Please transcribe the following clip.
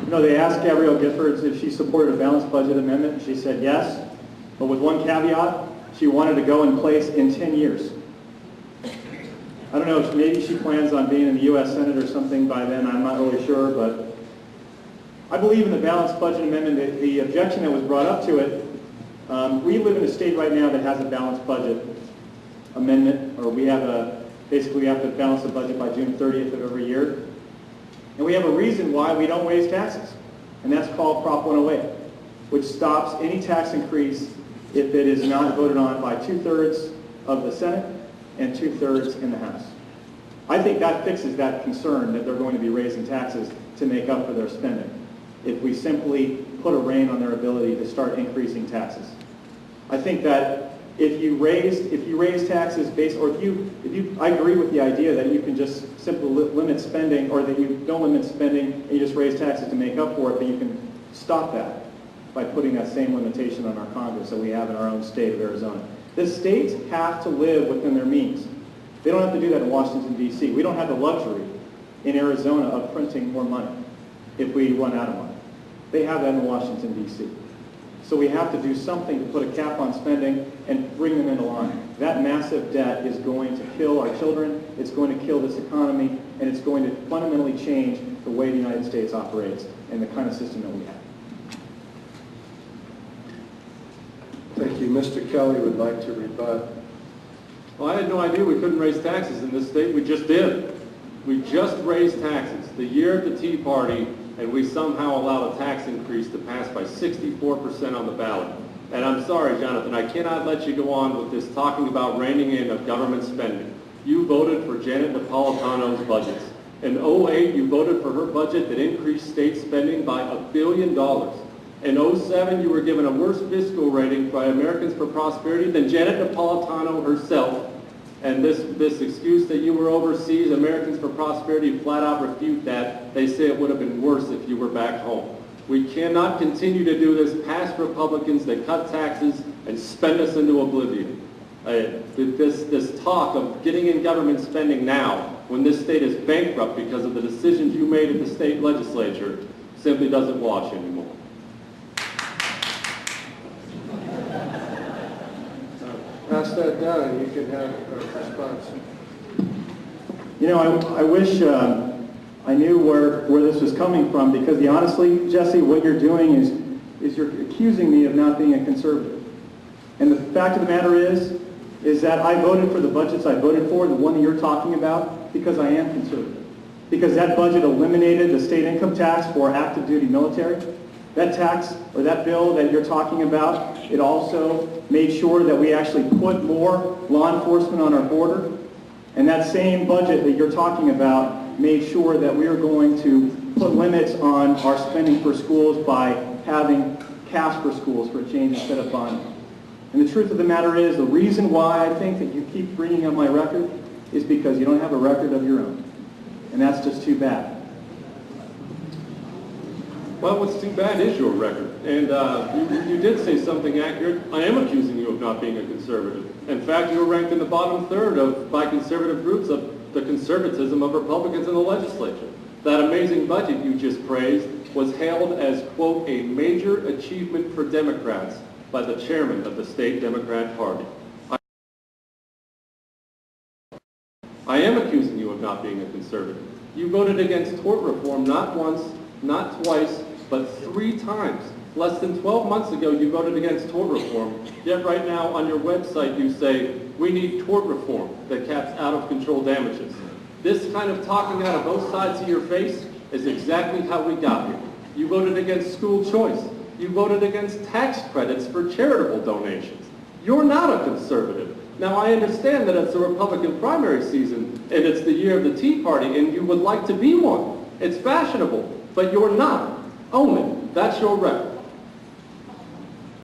You know, they asked Gabrielle Giffords if she supported a balanced budget amendment, and she said yes, but with one caveat: she wanted to go in place in 10 years. I don't know, maybe she plans on being in the U.S. Senate or something by then, I'm not really sure, but I believe in the balanced budget amendment. The objection that was brought up to it, we live in a state right now that has a balanced budget amendment, or basically we have to balance the budget by June 30th of every year. And we have a reason why we don't raise taxes, and that's called Prop 108, which stops any tax increase if it is not voted on by 2/3 of the Senate and 2/3 in the House. I think that fixes that concern that they're going to be raising taxes to make up for their spending, if we simply put a rein on their ability to start increasing taxes. I think that if you raise taxes I agree with the idea that you can just simply limit spending, or that you don't limit spending and you just raise taxes to make up for it, but you can stop that by putting that same limitation on our Congress that we have in our own state of Arizona. The states have to live within their means. They don't have to do that in Washington, D.C. We don't have the luxury in Arizona of printing more money if we run out of money. They have that in Washington, D.C. So we have to do something to put a cap on spending and bring them into line. That massive debt is going to kill our children, it's going to kill this economy, and it's going to fundamentally change the way the United States operates and the kind of system that we have. Thank you. Mr. Kelly would like to rebut. Well, I had no idea we couldn't raise taxes in this state. We just did. We just raised taxes. The year of the Tea Party, and we somehow allowed a tax increase to pass by 64% on the ballot. And I'm sorry, Jonathan, I cannot let you go on with this talking about reining in of government spending. You voted for Janet Napolitano's budgets. In 2008, you voted for her budget that increased state spending by $1 billion. In 2007, you were given a worse fiscal rating by Americans for Prosperity than Janet Napolitano herself. And this excuse that you were overseas, Americans for Prosperity flat out refute that. They say it would have been worse if you were back home. We cannot continue to do this past Republicans that cut taxes and spend us into oblivion. This talk of getting in government spending now, when this state is bankrupt because of the decisions you made at the state legislature, simply doesn't wash anymore. Pass that down and you can have a response. You know, I wish I knew where this was coming from, because honestly, Jesse, what you're doing is you're accusing me of not being a conservative. And the fact of the matter is that I voted for the budgets I voted for, the one that you're talking about, because I am conservative. Because that budget eliminated the state income tax for active duty military. That tax, or that bill that you're talking about, it also made sure that we actually put more law enforcement on our border. And that same budget that you're talking about made sure that we are going to put limits on our spending for schools by having cash for schools for a change instead of bonding. And the truth of the matter is, the reason why I think that you keep bringing up my record is because you don't have a record of your own. And that's just too bad. Well, what's too bad is your record. And you did say something accurate. I am accusing you of not being a conservative. In fact, you were ranked in the bottom third by conservative groups of the conservatism of Republicans in the legislature. That amazing budget you just praised was hailed as, quote, a major achievement for Democrats by the chairman of the state Democrat Party. I am accusing you of not being a conservative. You voted against tort reform not once, not twice, but 3 times. Less than 12 months ago, you voted against tort reform. Yet right now on your website, you say, we need tort reform that caps out-of-control damages. This kind of talking out of both sides of your face is exactly how we got here. You voted against school choice. You voted against tax credits for charitable donations. You're not a conservative. Now, I understand that it's a Republican primary season, and it's the year of the Tea Party, and you would like to be one. It's fashionable, but you're not. Own it. That's your record.